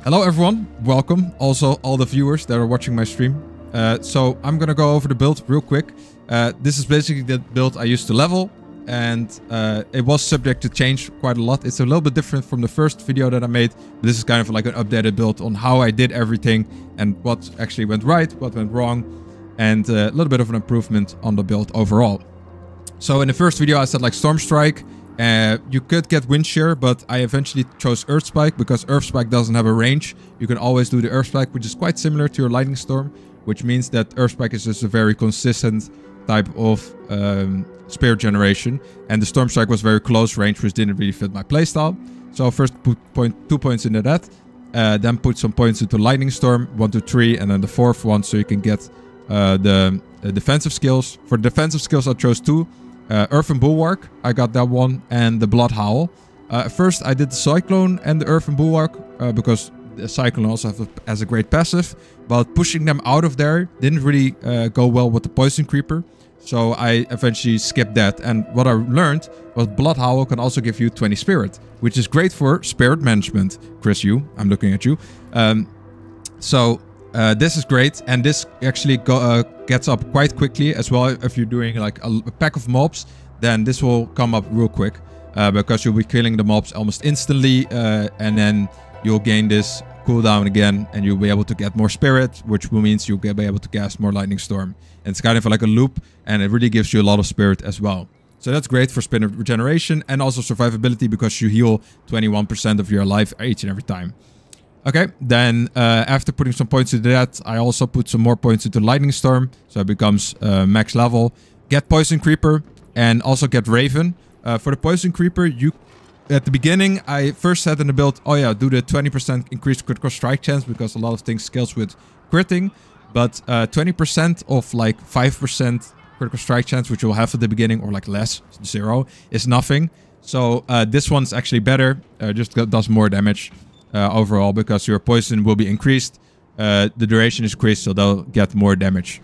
Hello everyone, welcome. Also all the viewers that are watching my stream. So I'm gonna go over the build real quick. This is basically the build I used to level, and it was subject to change quite a lot. It's a little bit different from the first video that I made. This is kind of like an updated build on how I did everything and what actually went right, what went wrong, and a little bit of an improvement on the build overall. So in the first video I said like Storm Strike. You could get Wind Shear, but I eventually chose Earth Spike because Earth Spike doesn't have a range. You can always do the Earth Spike, which is quite similar to your Lightning Storm, which means that Earth Spike is just a very consistent type of spirit generation. And the Storm Strike was very close range, which didn't really fit my playstyle. So first put 2 points into that, then put some points into Lightning Storm, 1, 2, 3, and then the fourth one so you can get the defensive skills. For the defensive skills I chose 2. Earthen Bulwark, I got that one, and the Blood Howl. First I did the Cyclone and the Earthen Bulwark, because the Cyclone also has a great passive, but pushing them out of there didn't really go well with the Poison Creeper, so I eventually skipped that. And what I learned was Blood Howl can also give you 20 spirit, which is great for spirit management. Chris, I'm looking at you. This is great, and this actually gets up quite quickly as well. If you're doing like a pack of mobs, then this will come up real quick because you'll be killing the mobs almost instantly, and then you'll gain this cooldown again, and you'll be able to get more spirit, which means you'll be able to cast more Lightning Storm. And it's kind of like a loop, and it really gives you a lot of spirit as well. So that's great for spirit regeneration and also survivability because you heal 21% of your life each and every time. Okay, then after putting some points into that, I also put some more points into Lightning Storm, so it becomes max level. Get Poison Creeper and also get Raven. For the Poison Creeper, at the beginning, I first said in the build, oh yeah, do the 20% increased critical strike chance because a lot of things scales with critting. But 20% of like 5% critical strike chance, which you'll have at the beginning, or like less, 0, is nothing. So this one's actually better, just does more damage. Overall, because your poison will be increased, the duration is increased, so they'll get more damage.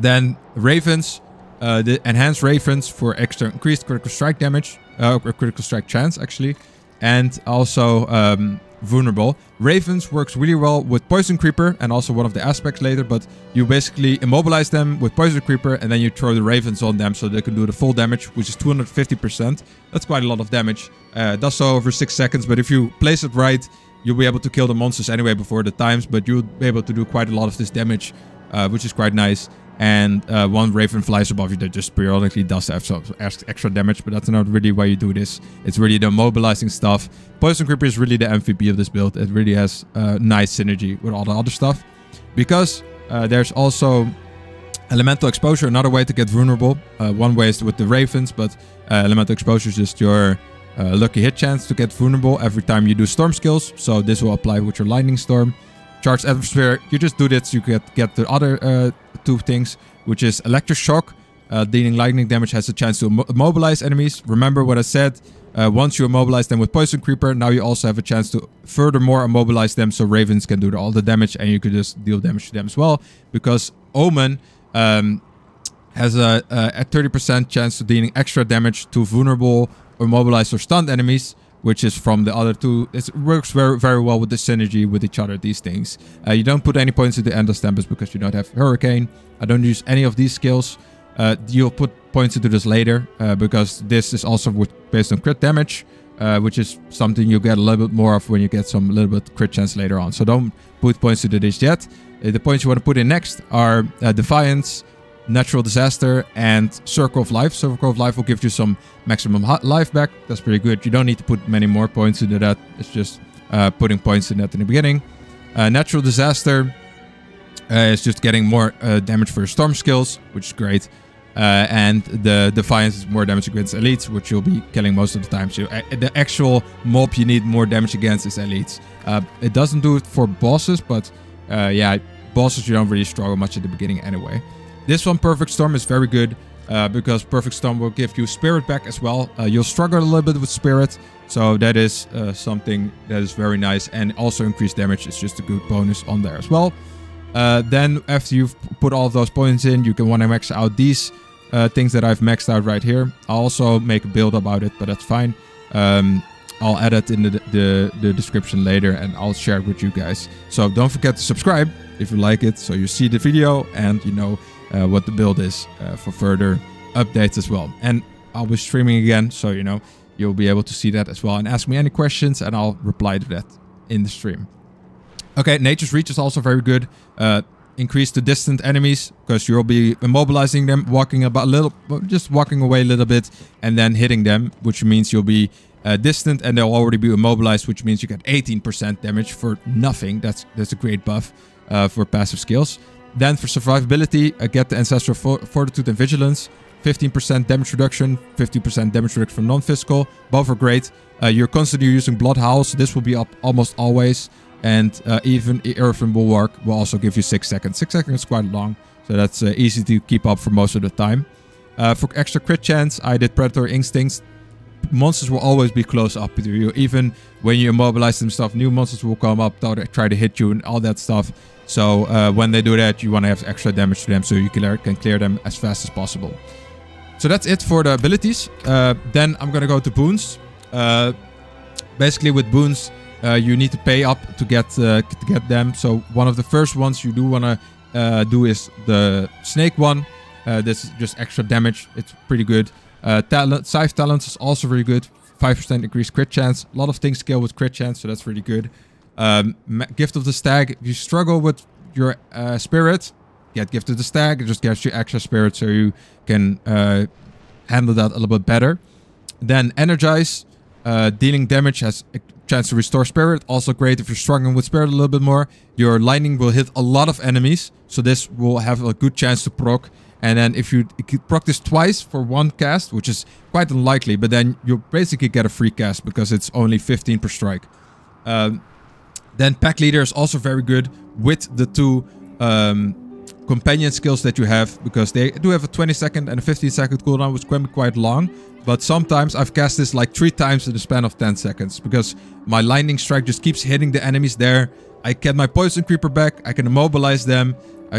Then Ravens, the enhanced Ravens for extra increased critical strike damage, or critical strike chance actually, and also vulnerable. Ravens works really well with Poison Creeper and also one of the aspects later, but you basically immobilize them with Poison Creeper and then you throw the Ravens on them so they can do the full damage, which is 250%. That's quite a lot of damage. It does so over 6 seconds, but if you place it right, you'll be able to kill the monsters anyway before the times, but you'll be able to do quite a lot of this damage, which is quite nice. And one Raven flies above you that just periodically does have some extra damage, but that's not really why you do this. It's really the mobilizing stuff. Poison Creeper is really the MVP of this build. It really has nice synergy with all the other stuff. Because there's also Elemental Exposure, another way to get vulnerable. One way is with the Ravens, but Elemental Exposure is just your lucky hit chance to get vulnerable every time you do Storm skills. So this will apply with your Lightning Storm. Charged Atmosphere, you just do this, you get the other 2 things, which is Electric Shock. Dealing lightning damage has a chance to immobilize enemies. Remember what I said, once you immobilize them with Poison Creeper, now you also have a chance to furthermore immobilize them so Ravens can do all the damage and you could just deal damage to them as well. Because Omen has a 30% chance of dealing extra damage to vulnerable, immobilized or stunned enemies, which is from the other 2. It works very, very well with the synergy with each other, these things. You don't put any points into Endless Tempest because you don't have Hurricane. I don't use any of these skills. You'll put points into this later because this is also based on crit damage, which is something you get a little bit more of when you get some little bit crit chance later on. So don't put points into this yet. The points you want to put in next are Defiance, Natural Disaster, and Circle of Life. Circle of Life will give you some maximum life back. That's pretty good. You don't need to put many more points into that. It's just putting points in that in the beginning. Natural Disaster is just getting more damage for your Storm skills, which is great. And the Defiance is more damage against elites, which you'll be killing most of the time. So the actual mob you need more damage against is elites. It doesn't do it for bosses, but yeah, bosses you don't really struggle much at the beginning anyway. This one, Perfect Storm, is very good because Perfect Storm will give you spirit back as well. You'll struggle a little bit with spirit, so that is something that is very nice. And also increased damage is just a good bonus on there as well. Then after you've put all of those points in, you can want to max out these things that I've maxed out right here. I'll also make a build about it, but that's fine. I'll add it in the description later, and I'll share it with you guys. So don't forget to subscribe if you like it, so you see the video and you know what the build is for further updates as well. And I'll be streaming again, so you know you'll be able to see that as well and ask me any questions, and I'll reply to that in the stream. Okay, Nature's Reach is also very good. Increase the distant enemies, because you'll be immobilizing them, just walking away a little bit and then hitting them, which means you'll be distant and they'll already be immobilized, which means you get 18% damage for nothing. That's a great buff for passive skills. Then for survivability, get the Ancestral Fortitude and Vigilance. 15% damage reduction, 50% damage reduction from non-physical. Both are great. You're constantly using Blood Howl, so this will be up almost always. And even Earthen Bulwark will also give you 6 seconds. 6 seconds is quite long, so that's easy to keep up for most of the time. For extra crit chance, I did Predatory Instincts. Monsters will always be close up to you. Even when you immobilize them stuff, new monsters will come up, try to hit you and all that stuff. So when they do that, you want to have extra damage to them so you can clear them as fast as possible. So that's it for the abilities. Then I'm going to go to Boons. Basically with Boons, you need to pay up to get them. So one of the first ones you do want to do is the Snake one. This is just extra damage. It's pretty good. Scythe Talents is also very good. 5% increased crit chance. A lot of things scale with crit chance, so that's really good. Gift of the Stag. If you struggle with your spirit, get Gift of the Stag. It just gives you extra spirit, so you can handle that a little bit better. Then Energize. Dealing damage has a chance to restore spirit. Also great if you're struggling with spirit a little bit more. Your lightning will hit a lot of enemies, so this will have a good chance to proc. And then if you proc this twice for one cast, which is quite unlikely, but then you'll basically get a free cast because it's only 15 per strike. Then Pack Leader is also very good with the two companion skills that you have, because they do have a 20-second and a 15-second cooldown, which can be quite long. But sometimes I've cast this like 3 times in the span of 10 seconds, because my Lightning Strike just keeps hitting the enemies there. I get my Poison Creeper back, I can immobilize them.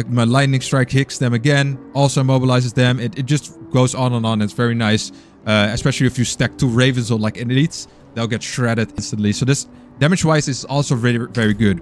My Lightning Strike hits them again, also immobilizes them. It just goes on and on. It's very nice, especially if you stack 2 Ravens or like elites, they'll get shredded instantly. So this damage-wise is also very, very good.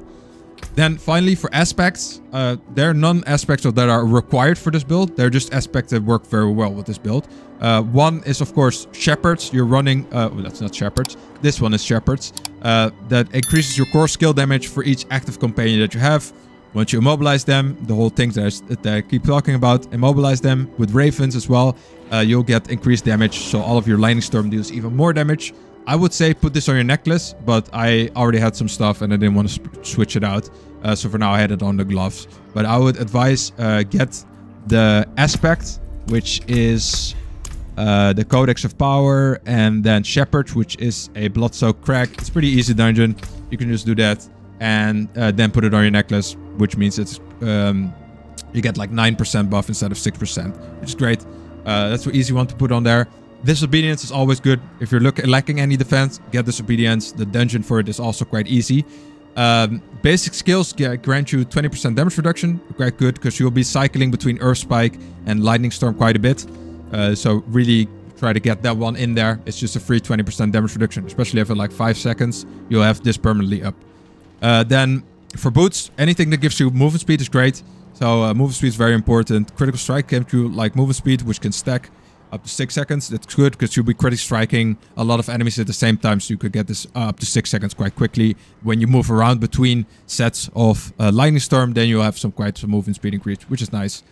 Then finally for aspects, there are none aspects that are required for this build. They're just aspects that work very well with this build. One is of course Shepherds. You're running, well, that's not Shepherds. This one is Shepherds. That increases your core skill damage for each active companion that you have. Once you immobilize them, the whole thing that I keep talking about, immobilize them with Ravens as well, you'll get increased damage. So all of your Lightning Storm deals even more damage. I would say put this on your necklace, but I already had some stuff and I didn't want to switch it out. So for now I had it on the gloves. But I would advise get the Aspect, which is the Codex of Power, and then Shepherd, which is a Blood-Soaked Crag. It's pretty easy dungeon. You can just do that and then put it on your necklace, which means it's you get like 9% buff instead of 6%, which is great. That's an easy one to put on there. Disobedience is always good. If you're lacking any defense, get Disobedience. The dungeon for it is also quite easy. Basic skills grant you 20% damage reduction. Quite good, because you'll be cycling between Earth Spike and Lightning Storm quite a bit. So really try to get that one in there. It's just a free 20% damage reduction. Especially if in like 5 seconds, you'll have this permanently up. Then for boots, anything that gives you movement speed is great. So movement speed is very important. Critical Strike gives you like movement speed, which can stack up to 6 seconds. That's good because you'll be critically striking a lot of enemies at the same time, so you could get this up to 6 seconds quite quickly. When you move around between sets of Lightning Storm, then you'll have quite some movement speed increase, which is nice.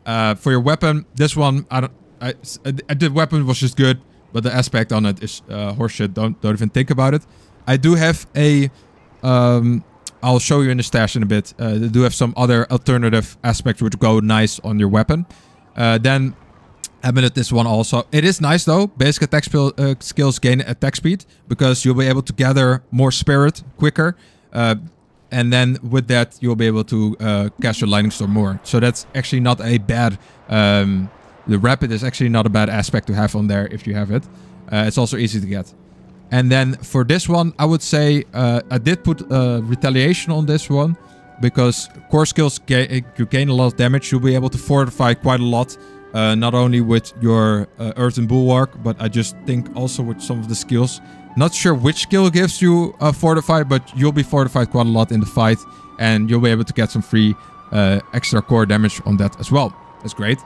For your weapon, this one, the weapon was just good, but the aspect on it is horseshit. Don't even think about it. I do have a I'll show you in the stash in a bit. They do have some other alternative aspects which go nice on your weapon. Then Amulet, this one also. It is nice though. Basic attack skills gain attack speed, because you'll be able to gather more spirit quicker. And then with that, you'll be able to cast your Lightning Storm more. So that's actually not a bad... the Rapid is actually not a bad aspect to have on there if you have it. It's also easy to get. And then for this one, I would say I did put Retaliation on this one, because core skills, you gain a lot of damage. You'll be able to fortify quite a lot. Not only with your Earthen Bulwark, but I just think also with some of the skills Not sure which skill gives you fortified, but you'll be fortified quite a lot in the fight. And you'll be able to get some free extra core damage on that as well. That's great.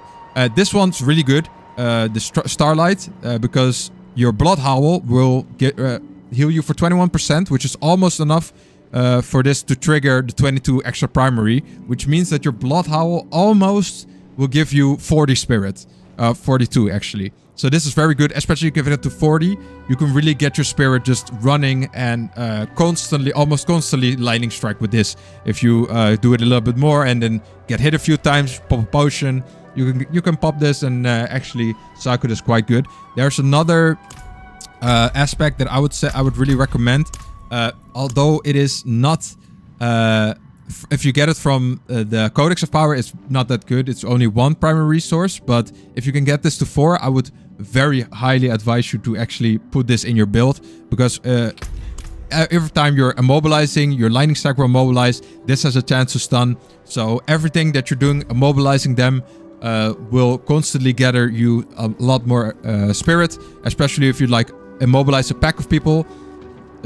This one's really good. The Starlight, because your Blood Howl will heal you for 21%, which is almost enough for this to trigger the 22 extra primary, which means that your Blood Howl almost will give you 40 spirit. 42 actually. So this is very good, especially giving it to 40. You can really get your spirit just running and almost constantly lightning strike with this. If you do it a little bit more and then get hit a few times, pop a potion, you can pop this and actually cycle this quite good. There's another aspect that I would really recommend. Although it is not, if you get it from the Codex of Power, it's not that good. It's only one primary resource. But if you can get this to 4, I would very highly advise you to actually put this in your build. Because every time you're immobilizing, your lightning strike will immobilize. This has a chance to stun. So everything that you're doing, immobilizing them, will constantly gather you a lot more spirit. Especially if you like immobilize a pack of people.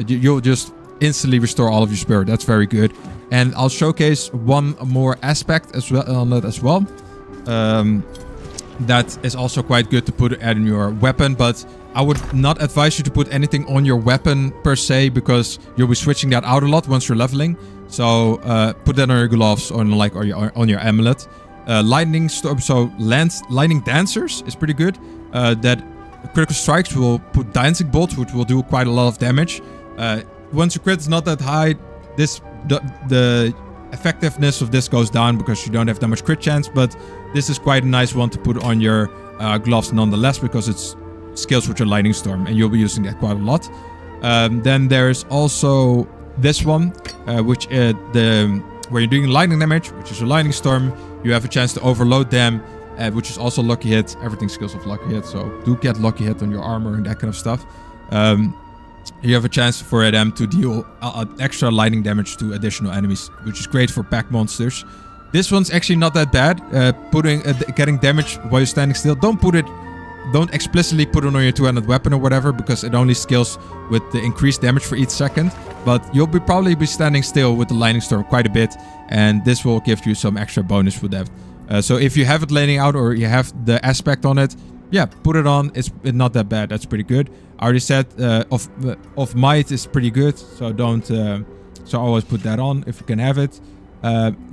You'll just instantly restore all of your spirit. That's very good. And I'll showcase one more aspect as well on that as well. That is also quite good to add in your weapon, but I would not advise you to put anything on your weapon per se, because you'll be switching that out a lot once you're leveling. So put that on your gloves or on your amulet. Lightning storm, so lightning dancers is pretty good. That critical strikes will put dancing bolts, which will do quite a lot of damage. Once your crit is not that high, the effectiveness of this goes down because you don't have that much crit chance. But this is quite a nice one to put on your gloves nonetheless, because it's skills with your lightning storm, and you'll be using that quite a lot. Then there's also this one, which where you're doing lightning damage, which is your lightning storm. You have a chance to overload them, which is also lucky hit. Everything skills of lucky hit, so do get lucky hit on your armor and that kind of stuff. You have a chance for them to deal extra lightning damage to additional enemies, which is great for pack monsters. This one's actually not that bad. Getting damage while you're standing still. Don't explicitly put it on your two-handed weapon or whatever, because it only scales with the increased damage for each second. But you'll probably be standing still with the lightning storm quite a bit, and this will give you some extra bonus for that. So if you have it laying out or you have the aspect on it, yeah, put it on. It's not that bad. That's pretty good. I already said of might is pretty good, so don't. So always put that on if you can have it.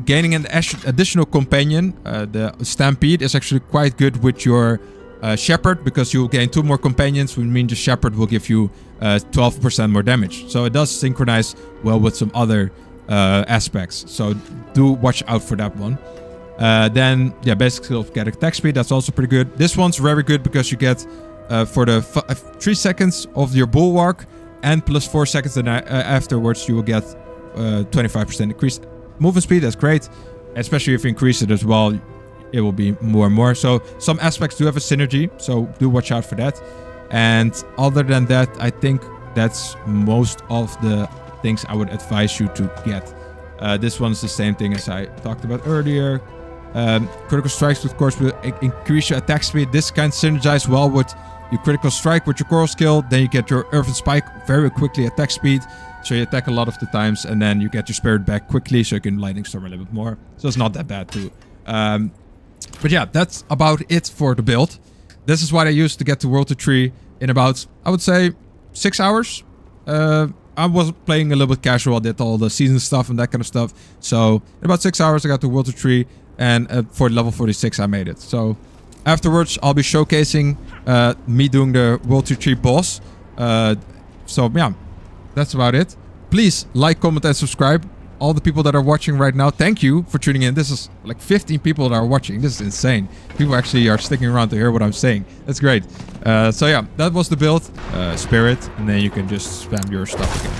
Gaining an additional companion, the Stampede, is actually quite good with your Shepherd, because you'll gain 2 more companions, which means the Shepherd will give you 12% more damage. So it does synchronize well with some other aspects. So do watch out for that one. Then, yeah, basic skill of get attack speed. That's also pretty good. This one's very good because you get for the 3 seconds of your bulwark and plus 4 seconds, and afterwards you will get 25% increased movement speed. That's great, especially if you increase it as well. It will be more and more. So some aspects do have a synergy, so do watch out for that. And other than that, I think that's most of the things I would advise you to get. This one's the same thing as I talked about earlier. Critical strikes, of course, will increase your attack speed. This can synergize well with your critical strike with your coral skill. Then you get your earthen spike very quickly attack speed, so you attack a lot of the times, and then you get your spirit back quickly, so you can lightning storm a little bit more. So it's not that bad too. But yeah, that's about it for the build. This is what I used to get to World to Tree in about, I would say, 6 hours. I was playing a little bit casual, I did all the season stuff and that kind of stuff. So in about 6 hours I got to World to Tree, and for level 46 I made it. So afterwards I'll be showcasing me doing the World to Tree boss. So yeah, that's about it. Please like, comment and subscribe. All the people that are watching right now, thank you for tuning in. This is like 15 people that are watching. This is insane. People actually are sticking around to hear what I'm saying. That's great. So yeah, that was the build. Spirit, and then you can just spam your stuff again.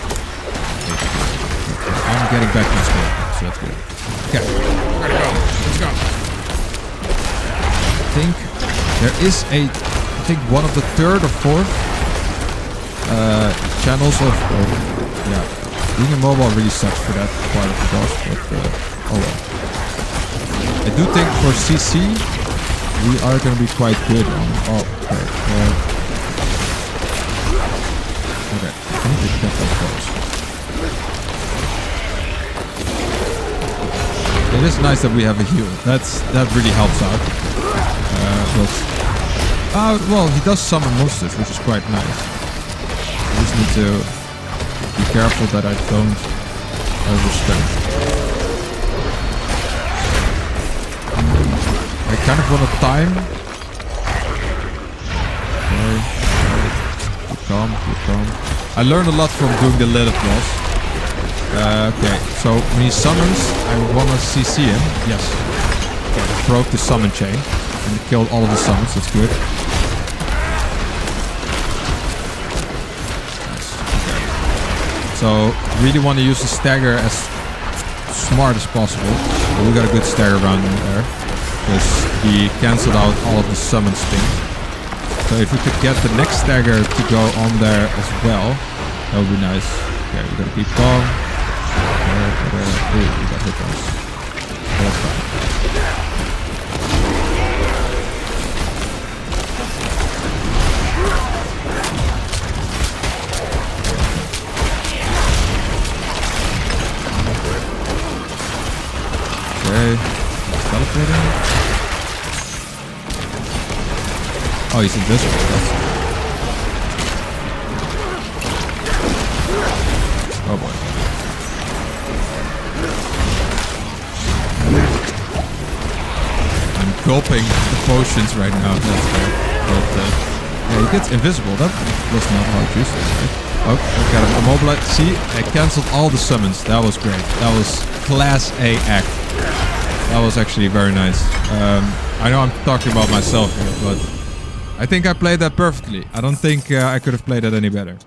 I'm getting back to the spirit, so that's good. Okay, we're gonna go. Let's go. I think there is I think one of the 3rd or 4th channels of yeah. Being immobile really sucks for that part of the boss, but oh well. I do think for CC, we are going to be quite good on... Oh, okay. Okay, I need to get those bows. It is nice that we have a heal. That really helps out. Well, he does summon monsters, which is quite nice. I just need to be careful that I don't overspend. I kind of want to time. Okay. Keep calm, keep calm. I learned a lot from doing the Lilith boss. Okay, so when he summons, I want to CC him. Yes. Okay, broke the summon chain. And killed all of the summons, that's good. Nice. Okay. So, really want to use the stagger as smart as possible. But we got a good stagger round in there. Because he cancelled out all of the summon things. So if we could get the next stagger to go on there as well, that would be nice. Okay, we gotta keep calm. Ooh, we got hit us. That's fine. Okay, teleporting. Oh, he's invisible. Oh boy. I'm gulping the potions right now. That's great. But yeah, he gets invisible. That was not how it used to be, right? Oh, I got him immobilized. See, I cancelled all the summons. That was great. That was class A act. That was actually very nice. I know I'm talking about myself here, but I think I played that perfectly. I don't think I could have played that any better.